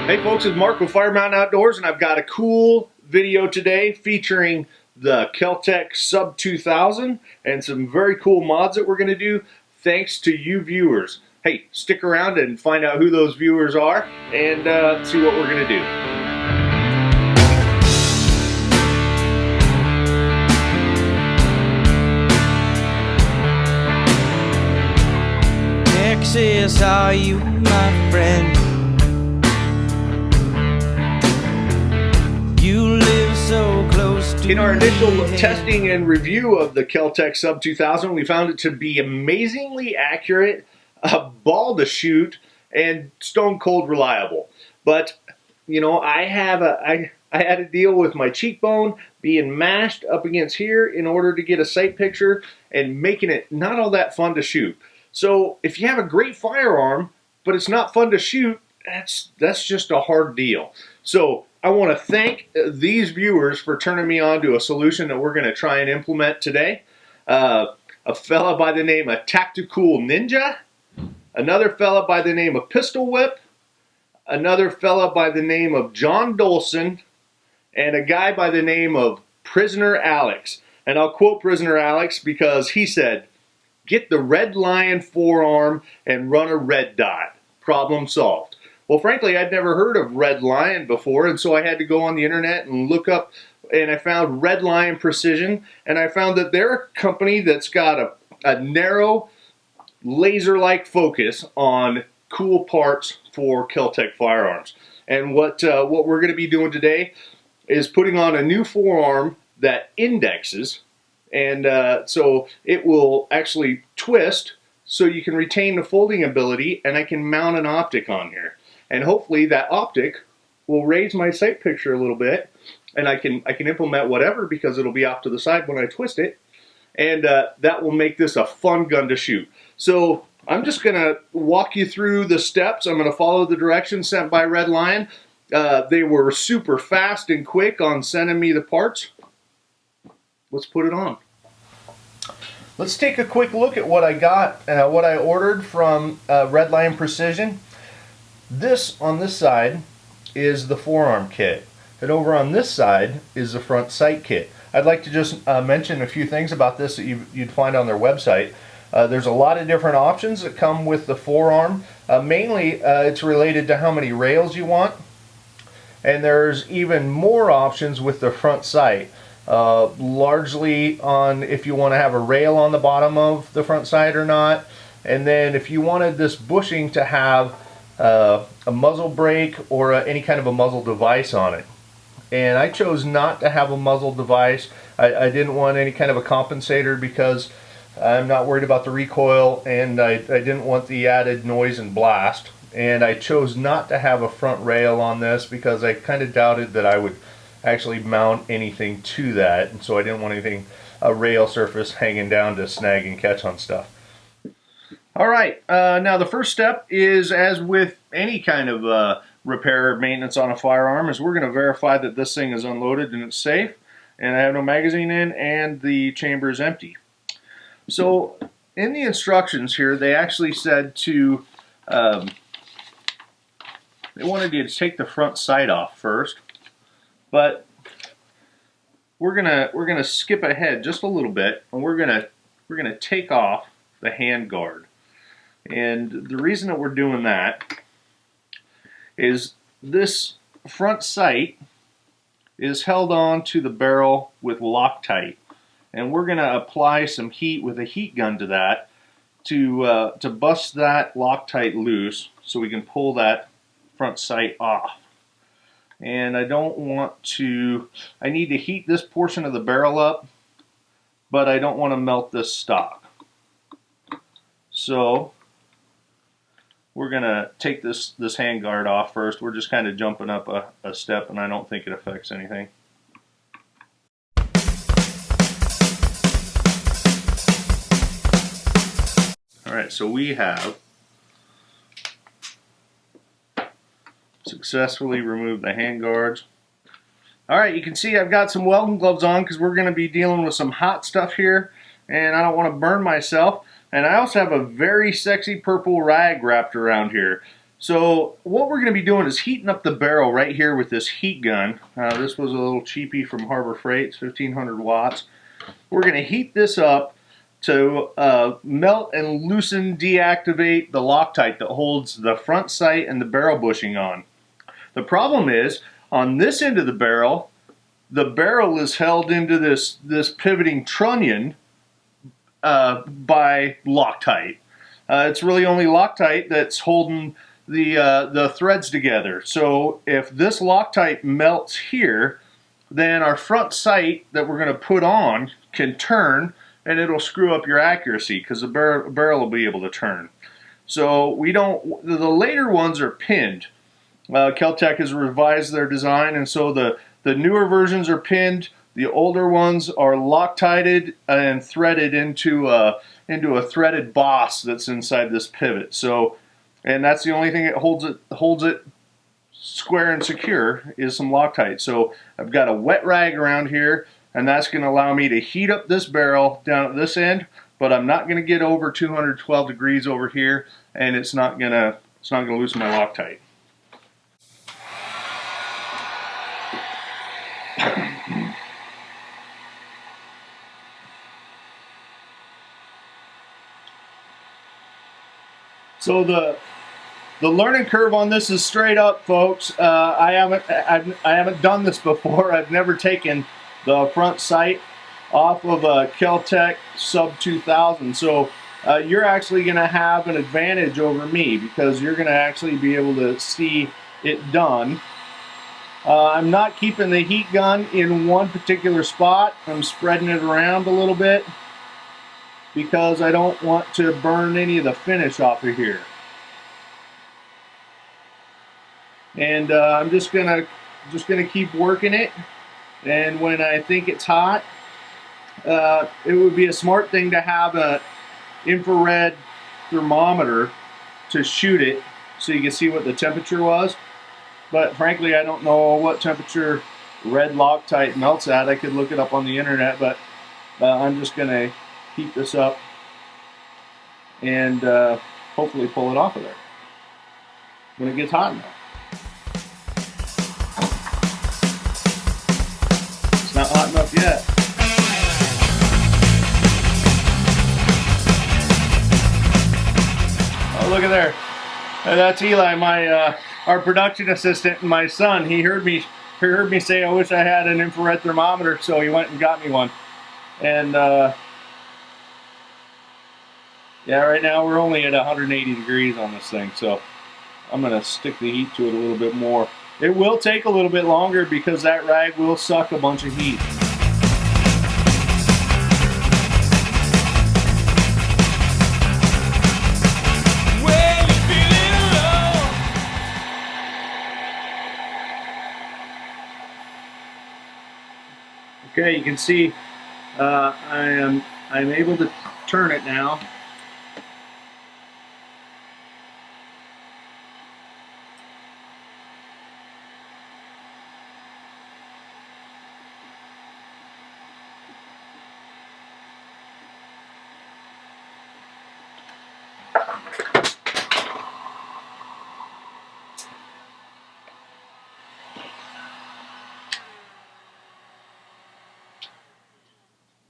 Hey folks, it's Mark with Fire Mountain Outdoors, and I've got a cool video today featuring the Kel-Tec Sub2000 and some very cool mods that we're going to do thanks to you viewers. Hey, stick around and find out who those viewers are and see what we're going to do. Texas, are you my friend? You live so close to In our initial testing and review of the Kel-Tec Sub2000, we found it to be amazingly accurate, a ball to shoot, and stone cold reliable. But you know, I had to deal with my cheekbone being mashed up against here in order to get a sight picture and making it not all that fun to shoot. So if you have a great firearm but it's not fun to shoot, that's just a hard deal. So I want to thank these viewers for turning me on to a solution that we're going to try and implement today. A fella by the name of Tactical Ninja, another fella by the name of Pistol Whip, another fella by the name of John Dolson, and a guy by the name of Prisoner Alex. And I'll quote Prisoner Alex because he said, "Get the red lion forearm and run a red dot. Problem solved." Well, frankly, I'd never heard of Red Lion before, and so I had to go on the internet and look up, and I found Red Lion Precision, and I found that they're a company that's got a narrow, laser-like focus on cool parts for Kel-Tec firearms. And what we're going to be doing today is putting on a new forearm that indexes, and so it will actually twist so you can retain the folding ability, and I can mount an optic on here. And hopefully that optic will raise my sight picture a little bit, and I can implement whatever because it'll be off to the side when I twist it, and that will make this a fun gun to shoot. So I'm just going to walk you through the steps. I'm going to follow the directions sent by Red Lion. They were super fast and quick on sending me the parts. Let's put it on. Let's take a quick look at what I got, what I ordered from Red Lion Precision. This on this side is the forearm kit, and over on this side is the front sight kit. I'd like to just mention a few things about this that you'd find on their website. There's a lot of different options that come with the forearm. Mainly it's related to how many rails you want, and there's even more options with the front sight. Largely on if you want to have a rail on the bottom of the front sight or not, and then if you wanted this bushing to have a muzzle brake or any kind of a muzzle device on it. And I chose not to have a muzzle device. I didn't want any kind of a compensator because I'm not worried about the recoil, and I didn't want the added noise and blast. And I chose not to have a front rail on this because I kind of doubted that I would actually mount anything to that, and so I didn't want anything, a rail surface hanging down to snag and catch on stuff. Alright, now the first step is, as with any kind of repair or maintenance on a firearm, is we're going to verify that this thing is unloaded and it's safe, and I have no magazine in, and the chamber is empty. So in the instructions here, they actually said to, they wanted you to take the front sight off first, but we're gonna skip ahead just a little bit, and we're gonna take off the handguard. And the reason that we're doing that is this front sight is held on to the barrel with Loctite, and we're going to apply some heat with a heat gun to that to bust that Loctite loose so we can pull that front sight off. And I don't want to, I need to heat this portion of the barrel up, but I don't want to melt this stock. So we're going to take this handguard off first. We're just kind of jumping up a step, and I don't think it affects anything. Alright, so we have successfully removed the handguards. Alright, you can see I've got some welding gloves on because we're going to be dealing with some hot stuff here, and I don't want to burn myself. And I also have a very sexy purple rag wrapped around here. So what we're going to be doing is heating up the barrel right here with this heat gun. This was a little cheapie from Harbor Freight, it's 1500 watts. We're going to heat this up to melt and loosen, deactivate the Loctite that holds the front sight and the barrel bushing on. The problem is, on this end of the barrel is held into this pivoting trunnion by Loctite. It's really only Loctite that's holding the threads together. So if this Loctite melts here, then our front sight that we're going to put on can turn, and it'll screw up your accuracy because the barrel will be able to turn. So we don't. The later ones are pinned. Kel-Tec has revised their design, and so the newer versions are pinned. The older ones are Loctited and threaded into a threaded boss that's inside this pivot. So, and that's the only thing that holds it square and secure is some Loctite. So I've got a wet rag around here, and that's going to allow me to heat up this barrel down at this end, but I'm not going to get over 212 degrees over here, and it's not going to loosen my Loctite. So the learning curve on this is straight up, folks. I haven't done this before. I've never taken the front sight off of a Kel-Tec Sub2000. So you're actually going to have an advantage over me because you're going to actually be able to see it done. I'm not keeping the heat gun in one particular spot. I'm spreading it around a little bit because I don't want to burn any of the finish off of here. And I'm just gonna keep working it, and when I think it's hot, it would be a smart thing to have an infrared thermometer to shoot it so you can see what the temperature was. But frankly, I don't know what temperature red Loctite melts at. I could look it up on the internet, but I'm just gonna heat this up and hopefully pull it off of there when it gets hot enough. It's not hot enough yet. Oh, look at there. That's Eli, my our production assistant, and my son. He heard me say I wish I had an infrared thermometer, so he went and got me one. And yeah, right now we're only at 180 degrees on this thing, so I'm going to stick the heat to it a little bit more. It will take a little bit longer because that rag will suck a bunch of heat. Okay, you can see I'm able to turn it now.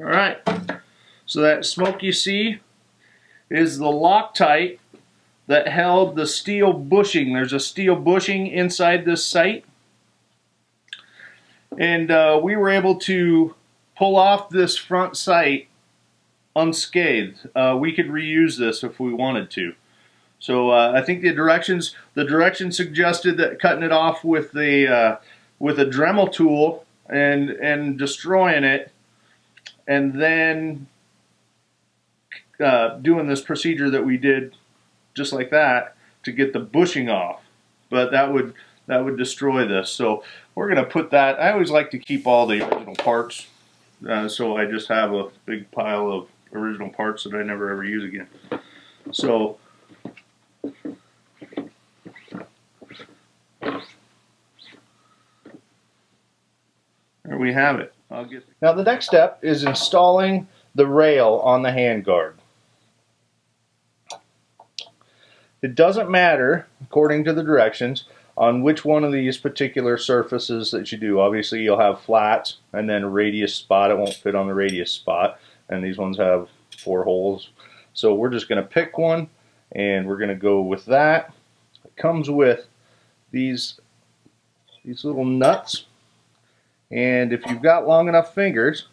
All right, so that smoke you see is the Loctite that held the steel bushing. There's a steel bushing inside this sight, and we were able to pull off this front sight unscathed. We could reuse this if we wanted to. So I think the directions suggested that cutting it off with a Dremel tool and destroying it, and then doing this procedure that we did just like that to get the bushing off. But that would destroy this. So we're going to put that. I always like to keep all the original parts, so I just have a big pile of original parts that I never ever use again. So there we have it. Now the next step is installing the rail on the handguard. It doesn't matter, according to the directions, on which one of these particular surfaces that you do. Obviously you'll have flats and then a radius spot. It won't fit on the radius spot, and these ones have 4 holes. So we're just going to pick one and we're going to go with that. It comes with these little nuts, and if you've got long enough fingers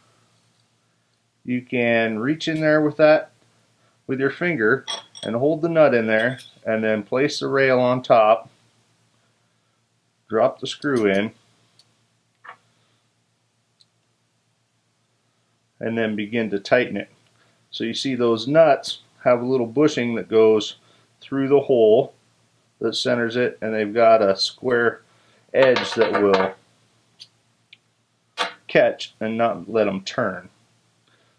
you can reach in there with that with your finger and hold the nut in there and then place the rail on top, drop the screw in, and then begin to tighten it. So you see those nuts have a little bushing that goes through the hole that centers it, and they've got a square edge that will catch and not let them turn.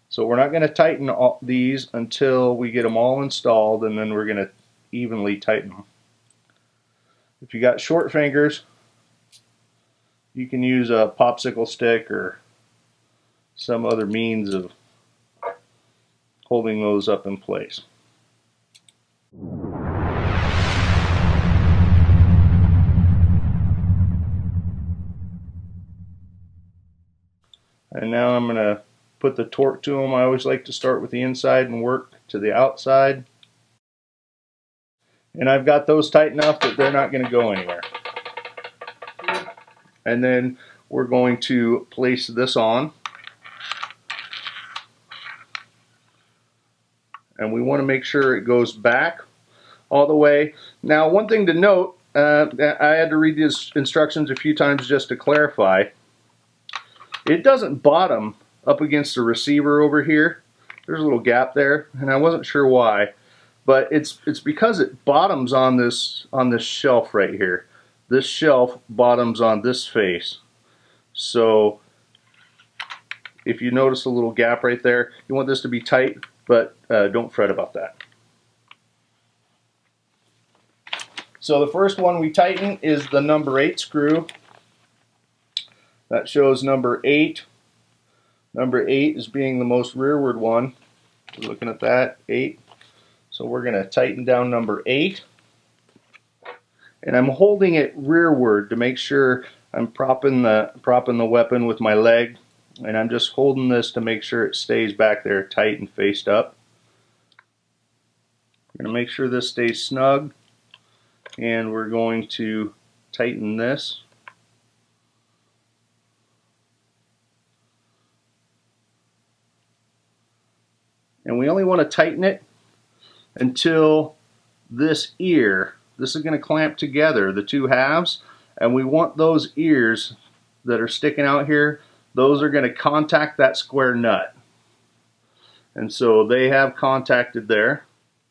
So we're not going to tighten all these until we get them all installed, and then we're going to evenly tighten them. If you got short fingers, you can use a popsicle stick or some other means of holding those up in place. And now I'm going to put the torque to them. I always like to start with the inside and work to the outside. And I've got those tight enough that they're not going to go anywhere. And then we're going to place this on. And we want to make sure it goes back all the way. Now, one thing to note, I had to read these instructions a few times just to clarify. It doesn't bottom up against the receiver over here. There's a little gap there, and I wasn't sure why, but it's because it bottoms on this shelf right here. This shelf bottoms on this face. So if you notice a little gap right there, you want this to be tight, but don't fret about that. So the first one we tighten is the number 8 screw. That shows number 8. Number 8 is being the most rearward one. We're looking at that, 8. So we're going to tighten down number 8. And I'm holding it rearward to make sure I'm propping the weapon with my leg. And I'm just holding this to make sure it stays back there tight and faced up. We're going to make sure this stays snug. And we're going to tighten this. And we only want to tighten it until this ear, this is going to clamp together, the two halves, and we want those ears that are sticking out here, those are going to contact that square nut. And so they have contacted there.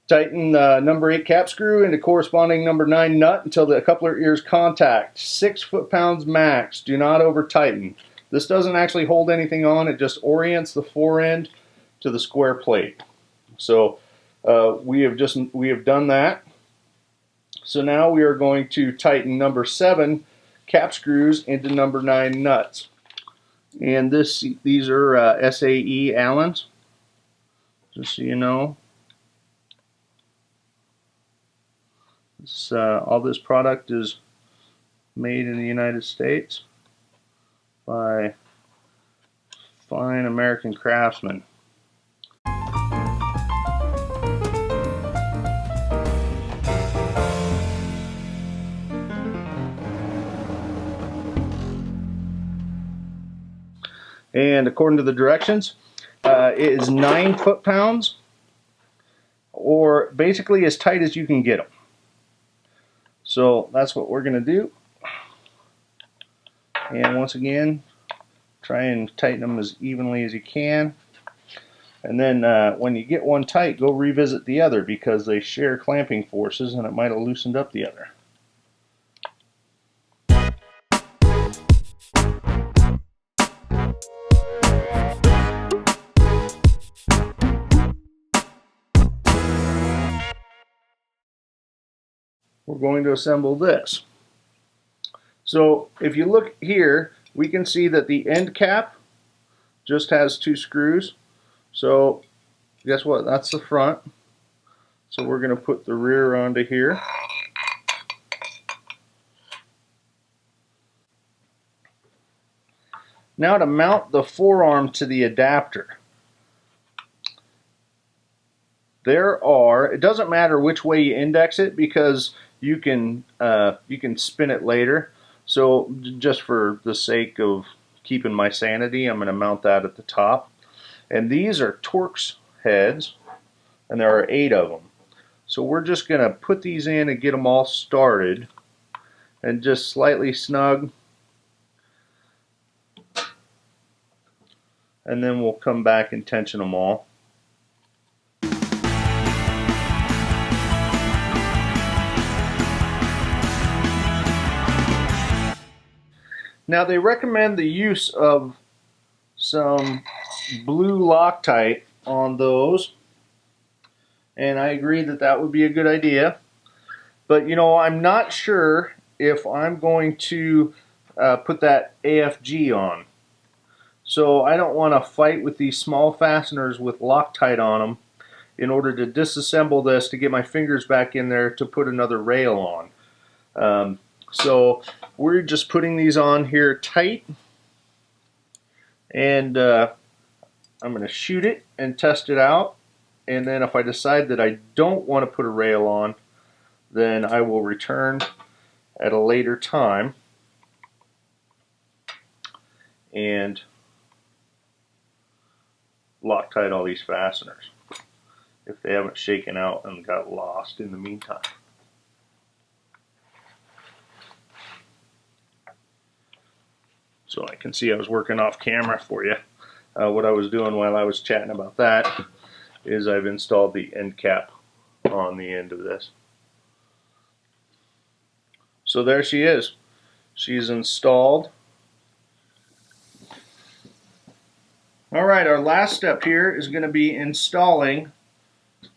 Tighten the number 8 cap screw into corresponding number 9 nut until the coupler ears contact. 6 foot-pounds max. Do not over tighten. This doesn't actually hold anything on, it just orients the fore end to the square plate. So we have done that. So now we are going to tighten number 7 cap screws into number 9 nuts. And these are SAE Allens, just so you know. All this product is made in the United States by fine American craftsmen. And according to the directions, it is 9 foot-pounds, or basically as tight as you can get them. So that's what we're going to do. And once again, try and tighten them as evenly as you can. And then when you get one tight, go revisit the other, because they share clamping forces and it might have loosened up the other. We're going to assemble this. So if you look here, we can see that the end cap just has 2 screws. So guess what? That's the front. So we're going to put the rear onto here. Now to mount the forearm to the adapter. It doesn't matter which way you index it because you can spin it later. So just for the sake of keeping my sanity, I'm going to mount that at the top. And these are Torx heads, and there are 8 of them. So we're just going to put these in and get them all started, and just slightly snug. And then we'll come back and tension them all. Now they recommend the use of some blue Loctite on those, and I agree that that would be a good idea. But you know, I'm not sure if I'm going to put that AFG on. So I don't want to fight with these small fasteners with Loctite on them in order to disassemble this to get my fingers back in there to put another rail on. So we're just putting these on here tight, and I'm going to shoot it and test it out, and then if I decide that I don't want to put a rail on, then I will return at a later time and Loctite all these fasteners if they haven't shaken out and got lost in the meantime. So I can see I was working off camera for you. What I was doing while I was chatting about that is I've installed the end cap on the end of this. So there she is. She's installed. Alright, our last step here is going to be installing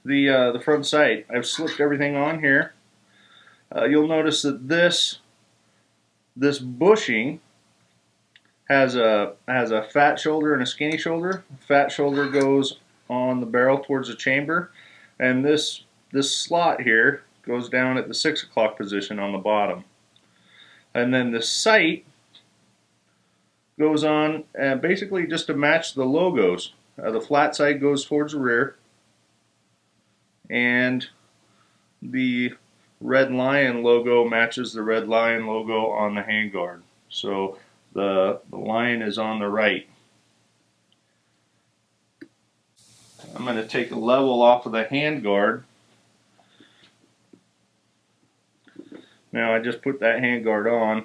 the front sight. I've slipped everything on here. You'll notice that this bushing has a fat shoulder and a skinny shoulder. The fat shoulder goes on the barrel towards the chamber, and this slot here goes down at the 6 o'clock position on the bottom. And then the sight goes on basically just to match the logos. The flat sight goes towards the rear, and the Red Lion logo matches the Red Lion logo on the handguard. So the lion is on the right. I'm going to take a level off of the handguard. Now I just put that handguard on,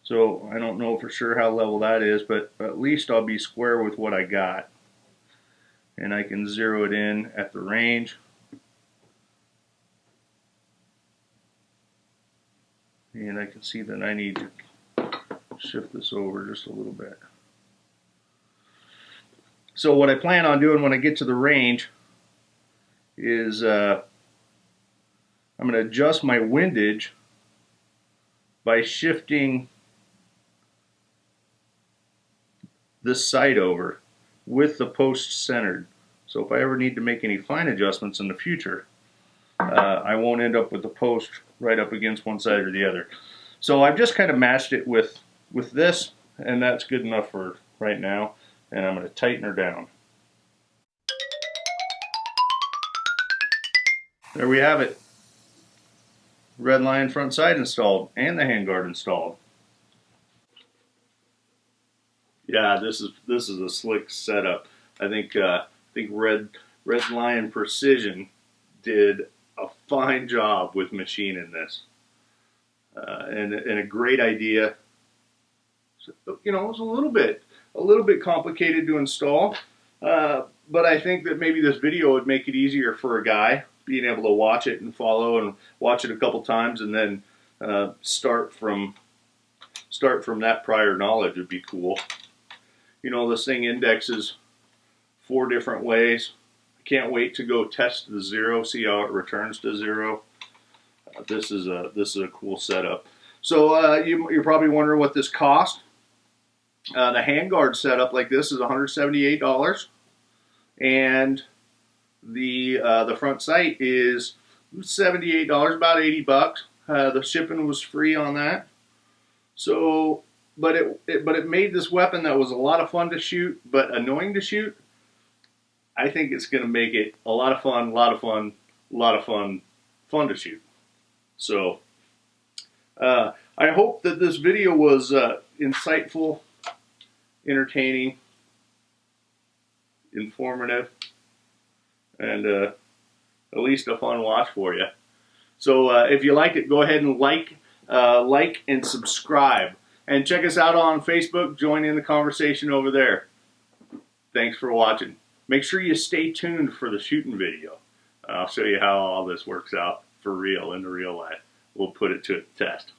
so I don't know for sure how level that is, but at least I'll be square with what I got. And I can zero it in at the range. And I can see that I need to shift this over just a little bit. So what I plan on doing when I get to the range is I'm going to adjust my windage by shifting this sight over with the post centered. So if I ever need to make any fine adjustments in the future, I won't end up with the post right up against one side or the other. So I've just kind of matched it with this, and that's good enough for right now. And I'm going to tighten her down. There we have it. Red Lion front sight installed and the handguard installed. Yeah, this is a slick setup. I think Red Lion Precision did a fine job with machining this, and a great idea. You know, it's a little bit complicated to install, but I think that maybe this video would make it easier for a guy, being able to watch it and follow and watch it a couple times, and then start from that prior knowledge would be cool. You know, this thing indexes 4 different ways. I can't wait to go test the 0, see how it returns to 0. This is a cool setup. So you're probably wondering what this cost. The handguard setup like this is $178, and The front sight is $78, about 80 bucks. The shipping was free on that. So, but it made this weapon that was a lot of fun to shoot, but annoying to shoot. I think it's going to make it a lot of fun, fun to shoot. So, I hope that this video was insightful, entertaining, informative, and at least a fun watch for you. So if you liked it, go ahead and like and subscribe. And check us out on Facebook. Join in the conversation over there. Thanks for watching. Make sure you stay tuned for the shooting video. I'll show you how all this works out for real in the real life. We'll put it to the test.